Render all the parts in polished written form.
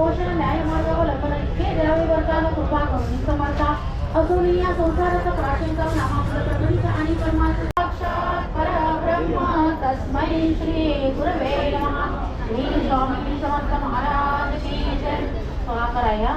पोषण न्याय मार्गावलंबन हे द्यावे वरदान कृपा करून समर्था असून या संसाराचा प्राचीन काळ नामापुर प्रपंच आणि परमात्मा साक्षात परब्रह्म तस्मै श्री गुरवे नमः। श्री स्वामी समर्थ महाराज की जय। कराया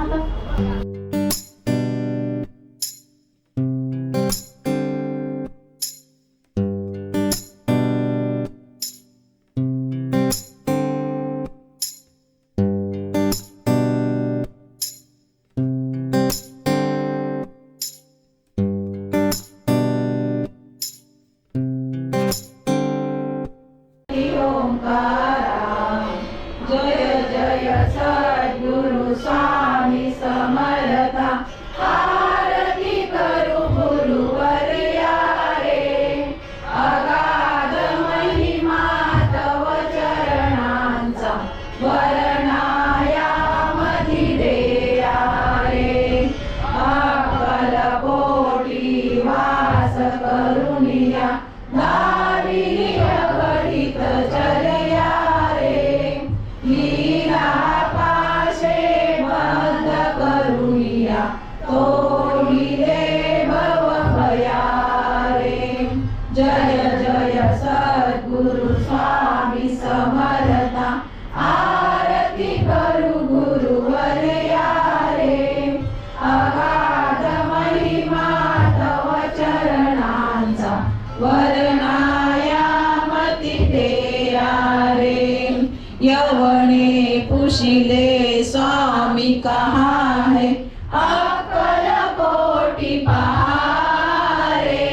यवने पुशिले स्वामी कहाँ है अक्कल कोटि पहारे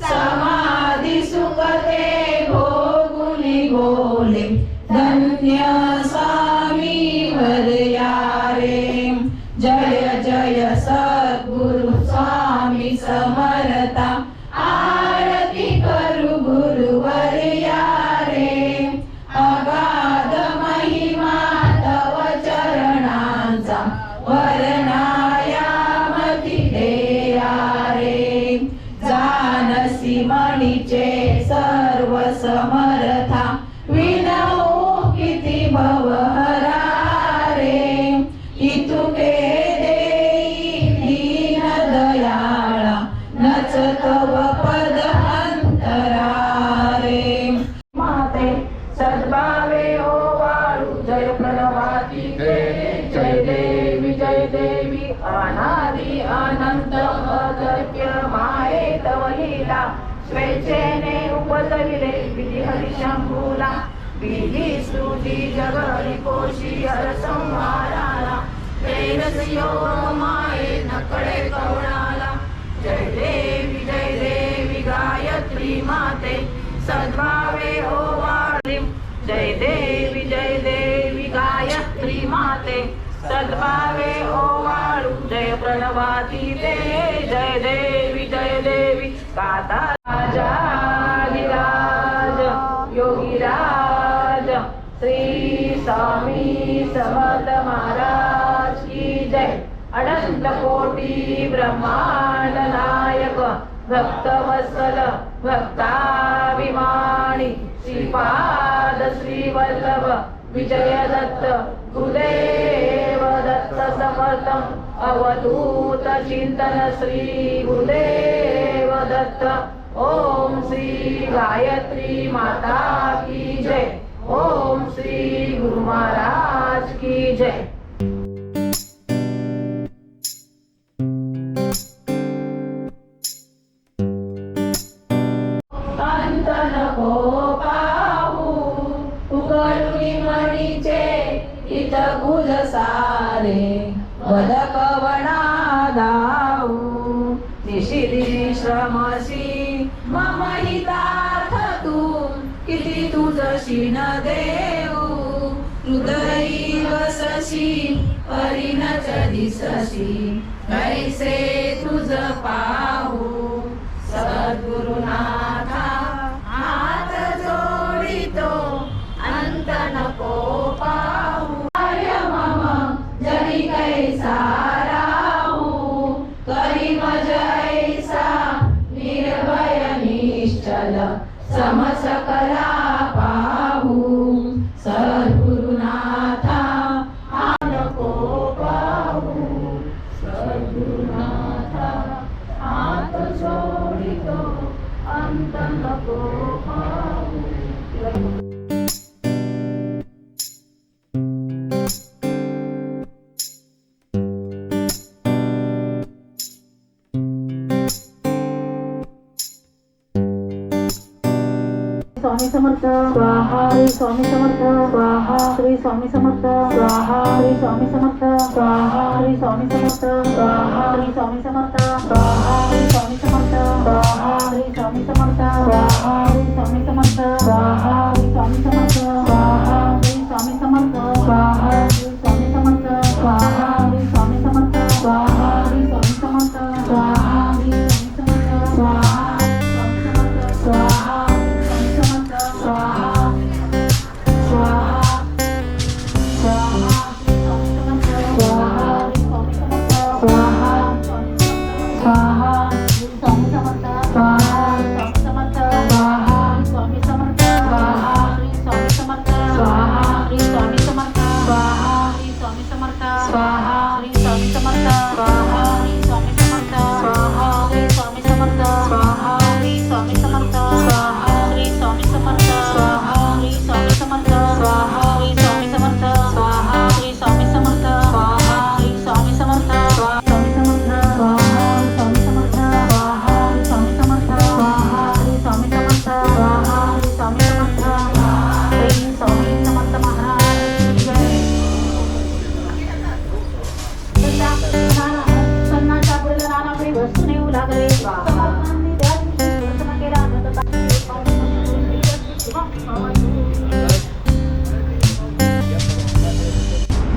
समाधि सुखते भोगुनि बोले धन्य स्वामी वरयारे। जय जय सद्गुरु स्वामी समर्था आरती करू गुरुवर यारे। अगाध महिमा तव चरणांचा वर्णायामती देयारे। जानसी मणीचे सर्व समर्था विनवू किती भवहरा रे। इतुके देई दीन दयाळा नच तव पद अंतरा रे। माते सद्भावे ओवाळू जय प्रणवाती जय देवी अनादि अनंत अदर्प्य माये तव लीला। स्वेच्छेने उपजविले विधी हरिशंभूला विधी स्तुती जगणी कोशी हर संहाराला। प्रेरस योग माये नकडे कवणाला। जय देवी गायत्री माते सद्भावे ओवाळी। जय देवी गायत्री माते सद्भावे ओवाळू जय प्रणवाती ते। जय देवी गाता राजाधिराज योगीराज श्री स्वामी समर्थ महाराज की जय। अनंत कोटी ब्रह्मांड नायक भक्तवत्सल भक्ताभिमानी श्रीपाद श्रीवल्लभ विजय दत्त गुरुदेव दत्त समर्थम अवधूत चिंतन श्री गुरुदेव दत्त। ओम श्री गायत्री माता की जय। ओम श्री गुरु महाराज की जय। अंत नको पाहू उघडुनी मणीचे इत गुज सारे वदकवणा धावू। निशिदी श्रमसी मम हितार्थ तू किती तुझशी न देऊ। हृदयी वसशी परिणच दिसशी कैसे तुझ पाहू। सद्गुरुनाथा हात जोडितो अंत नको पाहू। कार्य मम जनी कैसा राहू करी मज ऐसा निर्भय निश्चल समसकला पाहू। सद्गुरुनाथा नको स्वामी समर्थ स्वाहा श्री स्वामी समर्थ स्वाहा श्री स्वामी समर्थ स्वाहा श्री स्वामी समर्थ स्वाहा श्री स्वामी समर्थ स्वाहा श्री स्वामी समर्थ स्वाहा श्री स्वामी समर्थ स्वाहा श्री स्वामी समर्थ स्वाहा श्री स्वामी समर्थ स्वाहा श्री स्वामी समर्थ स्वाहा श्री स्वामी समर्थ स्वाहा श्री स्वामी समर्थ स्वाहा श्री स्वामी समर्थ स्वाहा श्री स्वामी समर्थ स्वाहा श्री स्वामी समर्थ स्वाहा स्वाहा स्वामी समर्थ स्वाहा स्वाहा स्वाहा श्री स्वामी समर्थ स्वाहा श्री स्वामी समर्थ स्वाहा स्वाहा श्री स्वामी समर्थ स्वाहा स्वामी समर्थ स्वाहा स्वामी समर्थ स्वाहा श्री स्वामी समर्थ स्वाहा श्री स्वामी समर्थ स्वाहा श्री स्वामी समर्थ स्वाहा श्री स्वामी समर्थ स्वाहा श्री स्वामी समर्थ स्वाहा श्री स्वामी समर्थ स्वाहा श्री स्वामी समर्थ स्वाहा श्री स्वामी समर्थ स्वाहा श्री स्वामी समर्थ स्वाहा श्री स्वामी समर्थ स्वाहा श्री स्वामी समर्थ स्वाहा श्री स्वामी समर्थ स्वामी समर्थ स्वाहा स्वामी समर्थ स्वाहा स्वामी समर्थ स्वाहा श्री स्वामी समर्थ स्वाहा श्री स्वामी समर्थ श्री स्वामी समर्थ महाराज की जय. सन्नाच्या पुढे नानाकडे वस्तू नेऊ लागले समर्थांनी त्या दिवशी दर्शन केला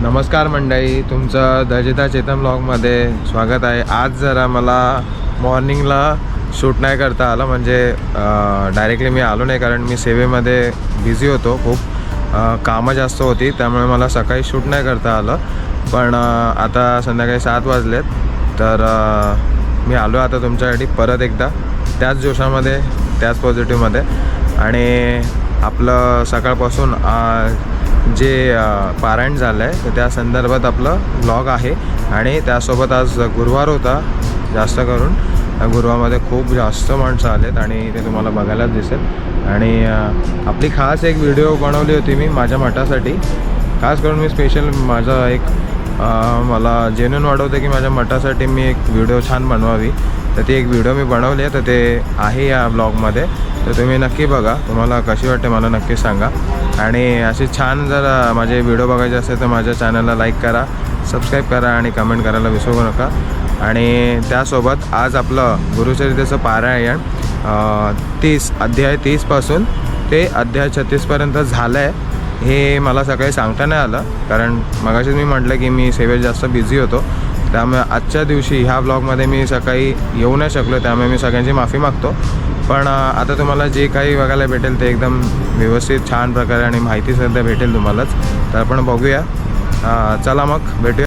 नमस्कार मंडळी, तुमचं दजिता चेतन ब्लॉगमध्ये स्वागत आहे. आज जरा मला मॉर्निंगला शूट नाही करता आलं, म्हणजे डायरेक्टली मी आलो नाही, कारण मी सेवेमध्ये बिझी होतो. खूप कामं जास्त होती, त्यामुळे मला सकाळी शूट नाही करता आलं. पण आता संध्याकाळी 7 वाजलेत, तर मी आलो आता तुमच्यासाठी परत एकदा त्याच जोशामध्ये, त्याच पॉझिटिव्हमध्ये. आणि आपलं सकाळपासून जे पारायण झालं आहे तर त्या संदर्भात आपलं ब्लॉग आहे. आणि त्यासोबत आज गुरुवार होता, जास्त करून गुरुवारमध्ये खूप जास्त माणसं आलेत आणि ते तुम्हाला बघायलाच दिसेल. आणि आपली खास एक व्हिडिओ बनवली होती मी माझ्या मठासाठी. खास करून मी स्पेशल माझा एक मला जेन्युइन वाटवतं की माझ्या मठासाठी मी एक व्हिडिओ छान बनवावी, तर ती एक व्हिडिओ मी बनवली आहे. तर ते आहे या ब्लॉगमध्ये, तर तुम्ही नक्की बघा. तुम्हाला कशी वाटते मला नक्की सांगा. आणि असे छान जर माझे व्हिडिओ बघायचे असेल तर माझ्या चॅनलला लाईक करा, सबस्क्राईब करा आणि कमेंट करायला विसरू नका. आणि त्यासोबत आज आपलं गुरुचरितेचं पारायण 30 अध्याय 30पासून ते अध्याय 36पर्यंत झालं आहे. हे मला सकाळी सांगता नाही आलं, कारण मगाशीच मी म्हटलं की मी सेवेत जास्त बिझी होतो. त्यामुळे आजच्या दिवशी ह्या ब्लॉगमध्ये मी सकाळी येऊ नाही शकलो, त्यामुळे मी सगळ्यांची माफी मागतो. पण आता तुम्हाला जे काही बघायला भेटेल ते एकदम व्यवस्थित छान प्रकारे आणि माहिती सध्या भेटेल तुम्हालाच. तर आपण बघूया. चला मग भेटूया.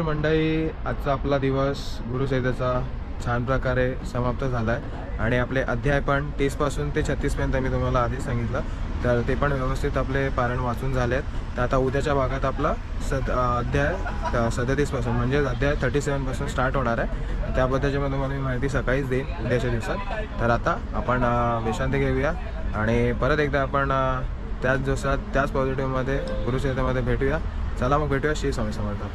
मंडळी, आजचा आपला दिवस गुरुचरित्राचा छान प्रकारे समाप्त झाला आहे आणि आपले अध्याय पण 30 पासून ते 36 पर्यंत मी तुम्हाला आधी सांगितलं, तर ते पण व्यवस्थित आपले पारण वाचून झाले आहेत. तर आता उद्याच्या भागात आपला अध्याय 37 पासून म्हणजे अध्याय 37 पासून स्टार्ट होणार आहे. त्याबद्दलची पण तुम्हाला मी माहिती सकाळीच देईन उद्याच्या दिवसात. तर आता आपण विश्रांती घेऊया आणि परत एकदा आपण त्याच दिवसात त्याच पॉझिटिव्हमध्ये गुरुचरित्रामध्ये भेटूया. चला मग भेटूया. श्री स्वामी समर्थ.